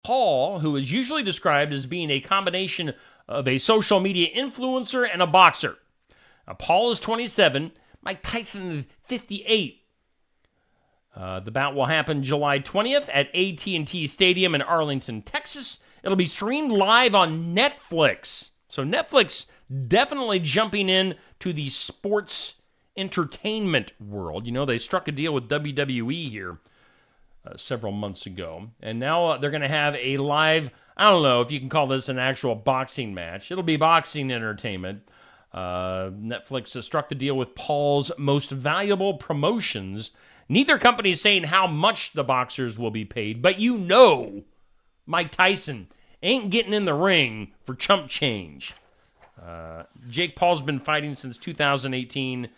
Paul, who is usually described as being a combination of a social media influencer and a boxer. Now, Paul is 27, Mike Tyson is 58. The bout will happen July 20th at AT&T Stadium in Arlington, Texas. It'll be streamed live on Netflix. So Netflix definitely jumping in to the sports entertainment world. You know, they struck a deal with WWE here several months ago. And now they're going to have a live, I don't know if you can call this an actual boxing match. It'll be boxing entertainment. Netflix has struck the deal with Paul's Most Valuable Promotions. Neither company is saying how much the boxers will be paid, but you know Mike Tyson ain't getting in the ring for chump change. Jake Paul's been fighting since 2018.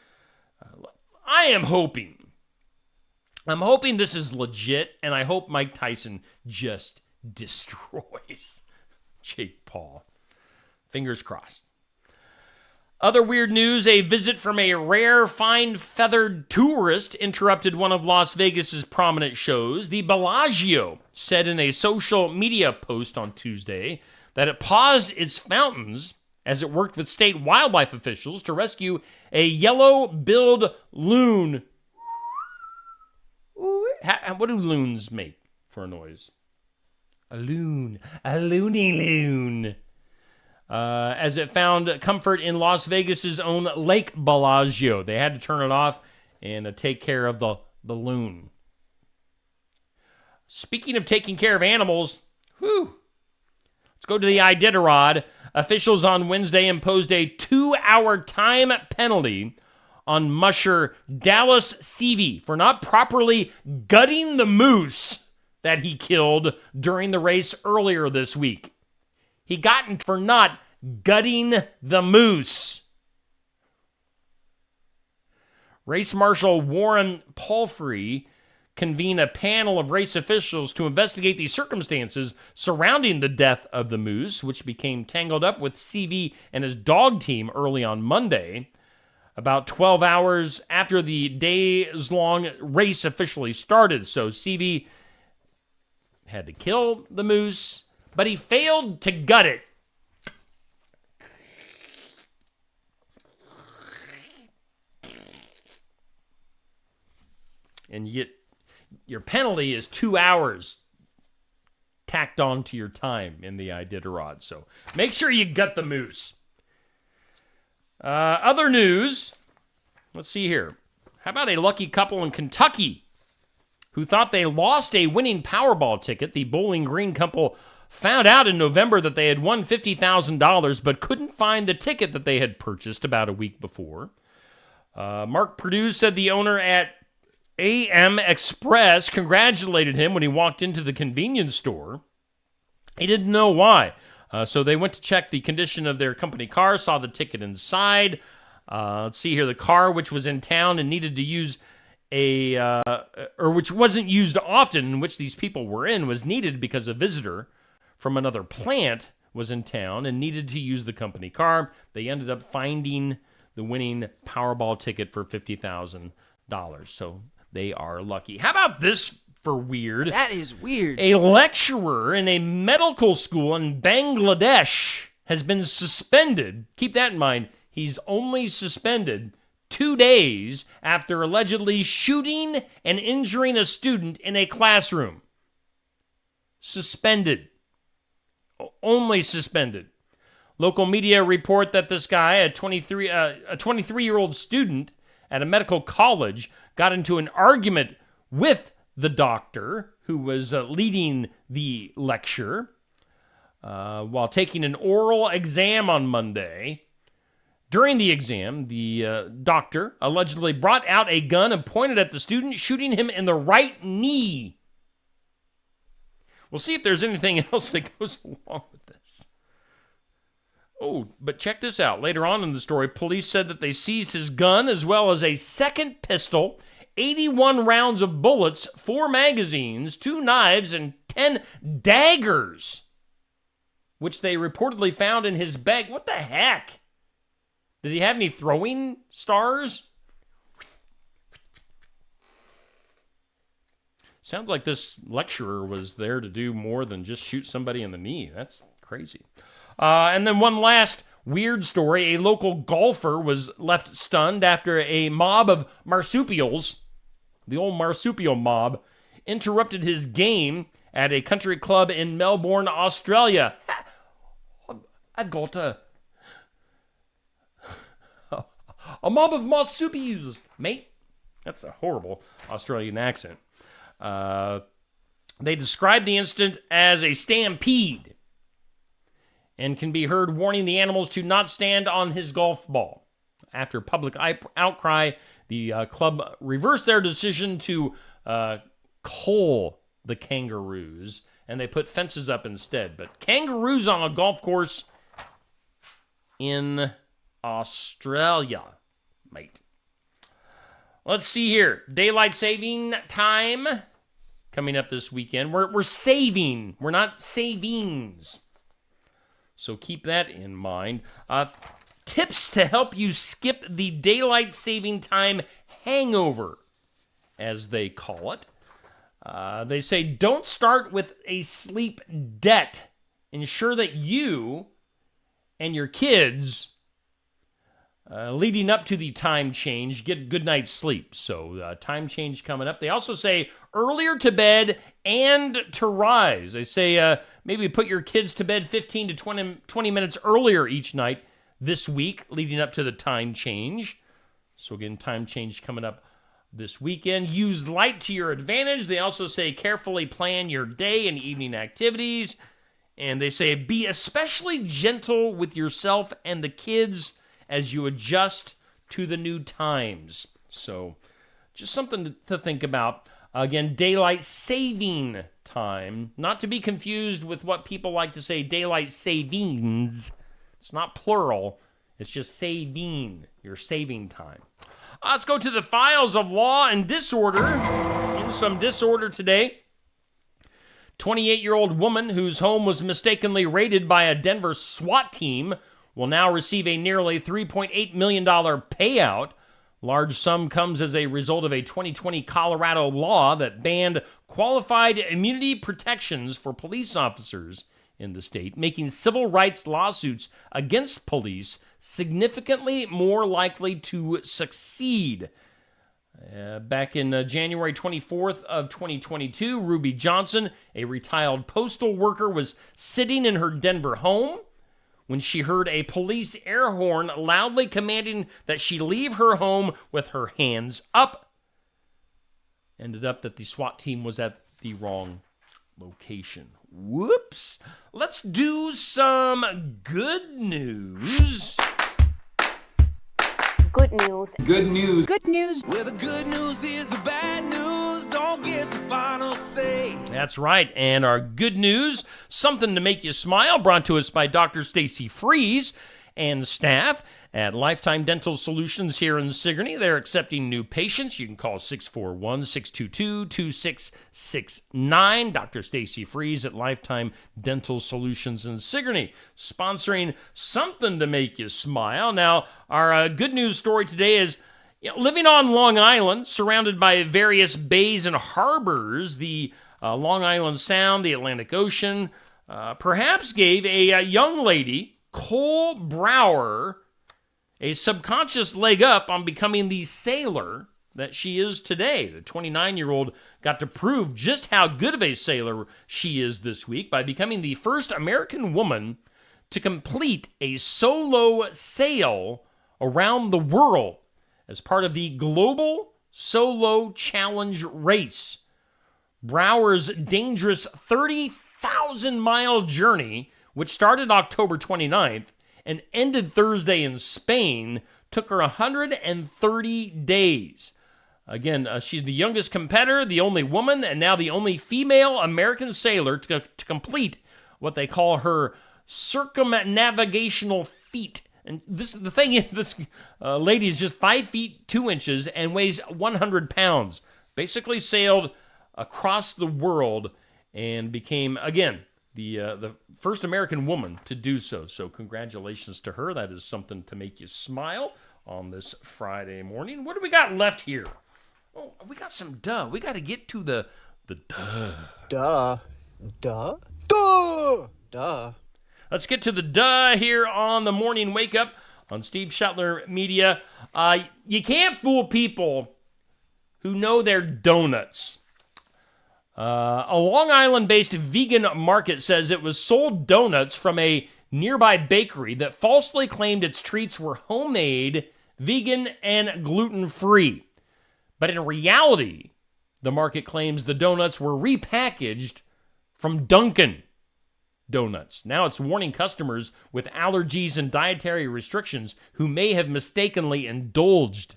I'm hoping this is legit, and I hope Mike Tyson just destroys Jake Paul. Fingers crossed. Other weird news, a visit from a rare, fine-feathered tourist interrupted one of Las Vegas's prominent shows. The Bellagio said in a social media post on Tuesday that it paused its fountains as it worked with state wildlife officials to rescue a yellow-billed loon. What do loons make for a noise? A loon. A loony loon. As it found comfort in Las Vegas's own Lake Bellagio. They had to turn it off and take care of the loon. Speaking of taking care of animals, let's go to the Iditarod. Officials on Wednesday imposed a 2-hour time penalty on musher Dallas Seavey for not properly gutting the moose that he killed during the race earlier this week. He got for not gutting the moose. Race Marshal Warren Palfrey convened a panel of race officials to investigate the circumstances surrounding the death of the moose, which became tangled up with CV and his dog team early on Monday. About 12 hours after the days-long race officially started. So CV had to kill the moose, but he failed to gut it. And yet, your penalty is 2 hours tacked on to your time in the Iditarod. So make sure you gut the moose. Other news. Let's see here. How about a lucky couple in Kentucky who thought they lost a winning Powerball ticket? The Bowling Green couple found out in November that they had won $50,000 but couldn't find the ticket that they had purchased about a week before. Mark Purdue said the owner at AM Express congratulated him when he walked into the convenience store. He didn't know why. So they went to check the condition of their company car, saw the ticket inside. Let's see here. The car, which was in town and needed to use or which wasn't used often, in which these people were in, was needed because a visitor from another plant was in town and needed to use the company car. They ended up finding the winning Powerball ticket for $50,000. So they are lucky. How about this for weird? That is weird. A lecturer in a medical school in Bangladesh has been suspended. Keep that in mind. He's only suspended 2 days after allegedly shooting and injuring a student in a classroom. Suspended. Only suspended. Local media report that this guy, a 23-year-old student at a medical college, got into an argument with the doctor who was leading the lecture while taking an oral exam on Monday. During the exam, the doctor allegedly brought out a gun and pointed at the student, shooting him in the right knee. We'll see if there's anything else that goes along with this. Oh, but check this out. Later on in the story, police said that they seized his gun as well as a second pistol, 81 rounds of bullets, 4 magazines, 2 knives, and 10 daggers, which they reportedly found in his bag. What the heck? Did he have any throwing stars? Sounds like this lecturer was there to do more than just shoot somebody in the knee. That's crazy. And then one last weird story. A local golfer was left stunned after a mob of marsupials, the old marsupial mob, interrupted his game at a country club in Melbourne, Australia. I got a mob of marsupials, mate. That's a horrible Australian accent. They described the incident as a stampede and can be heard warning the animals to not stand on his golf ball. After public outcry, the club reversed their decision to cull the kangaroos, and they put fences up instead. But kangaroos on a golf course in Australia, mate. Let's see here. Daylight saving time coming up this weekend. We're saving. We're not savings. So keep that in mind. Tips to help you skip the daylight saving time hangover, as they call it. They say don't start with a sleep debt. Ensure that you and your kids, leading up to the time change, get a good night's sleep. So time change coming up. They also say earlier to bed and to rise. They say maybe put your kids to bed 15 to 20 minutes earlier each night this week, leading up to the time change. So again, time change coming up this weekend. Use light to your advantage. They also say carefully plan your day and evening activities. And they say be especially gentle with yourself and the kids as you adjust to the new times. So just something to think about. Again, daylight saving time, not to be confused with what people like to say daylight savings. It's not plural. It's just saving, your saving time. Let's go to the files of law and disorder. In some disorder today. 28-year-old woman whose home was mistakenly raided by a Denver SWAT team will now receive a nearly $3.8 million payout. Large sum comes as a result of a 2020 Colorado law that banned qualified immunity protections for police officers in the state, making civil rights lawsuits against police significantly more likely to succeed. Back in January 24th of 2022, Ruby Johnson, a retired postal worker, was sitting in her Denver home when she heard a police air horn loudly commanding that she leave her home with her hands up. Ended up that the SWAT team was at the wrong location. Whoops. Let's do some good news. Good news. Good news. Good news. Well, the good news is the bad news. Don't get the final say. That's right. And our good news, something to make you smile, brought to us by Dr. Stacy Freeze and staff at Lifetime Dental Solutions here in Sigourney. They're accepting new patients. You can call 641-622-2669. Dr. Stacy Freeze at Lifetime Dental Solutions in Sigourney, sponsoring something to make you smile. Now, our good news story today is living on Long Island, surrounded by various bays and harbors, the Long Island Sound, the Atlantic Ocean, perhaps gave a young lady, Cole Brower, a subconscious leg up on becoming the sailor that she is today. The 29-year-old got to prove just how good of a sailor she is this week by becoming the first American woman to complete a solo sail around the world as part of the Global Solo Challenge race. Brower's dangerous 30,000-mile journey, which started October 29th and ended Thursday in Spain, took her 130 days. Again, she's the youngest competitor, the only woman, and now the only female American sailor to complete what they call her circumnavigational feat. And the thing is, this lady is just 5 feet 2 inches and weighs 100 pounds. Basically sailed across the world and became, again, the first American woman to do so. So congratulations to her. That is something to make you smile on this Friday morning. What do we got left here? Oh, we got some duh. We got to get to the The duh. Duh. Duh? Duh! Duh. Let's get to the duh here on the Morning Wake Up on Steve Shetler Media. You can't fool people who know their donuts. A Long Island-based vegan market says it was sold donuts from a nearby bakery that falsely claimed its treats were homemade, vegan, and gluten-free. But in reality, the market claims the donuts were repackaged from Dunkin' Donuts. Now it's warning customers with allergies and dietary restrictions who may have mistakenly indulged.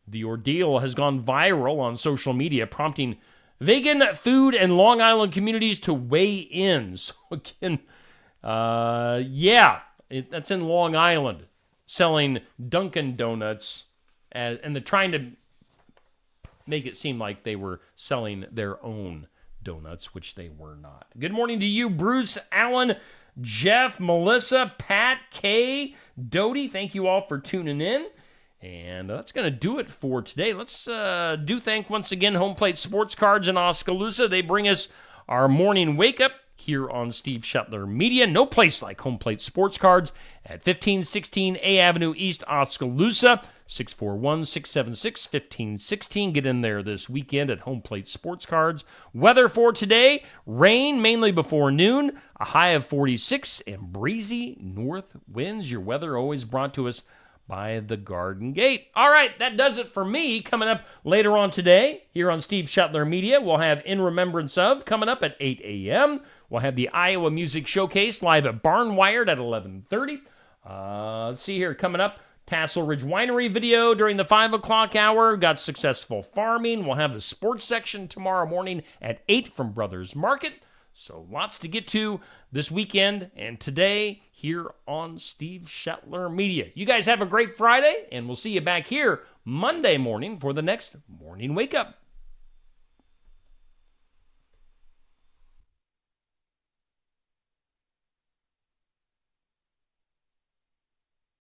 The ordeal has gone viral on social media, prompting vegan food and Long Island communities to weigh in. So again, that's in Long Island, selling Dunkin' Donuts, and they're trying to make it seem like they were selling their own donuts, which they were not. Good morning to you, Bruce, Alan, Jeff, Melissa, Pat, Kay, Dodie. Thank you all for tuning in. And that's going to do it for today. Let's thank once again Home Plate Sports Cards in Oskaloosa. They bring us our morning wake up here on Steve Shetler Media. No place like Home Plate Sports Cards at 1516 A Avenue East, Oskaloosa. 641-676-1516. Get in there this weekend at Home Plate Sports Cards. Weather for today, rain mainly before noon, a high of 46, and breezy north winds. Your weather always brought to us by the Garden Gate. All right, that does it for me. Coming up later on today here on Steve Shetler Media, we'll have In Remembrance Of coming up at 8 a.m. We'll have the Iowa Music Showcase live at Barnwired at 11:30. Let's see here, coming up, Tassel Ridge Winery video during the 5 o'clock hour. Got Successful Farming. We'll have the sports section tomorrow morning at 8 from Brothers Market. So lots to get to this weekend and today here on Steve Shetler Media. You guys have a great Friday, and we'll see you back here Monday morning for the next Morning Wake Up.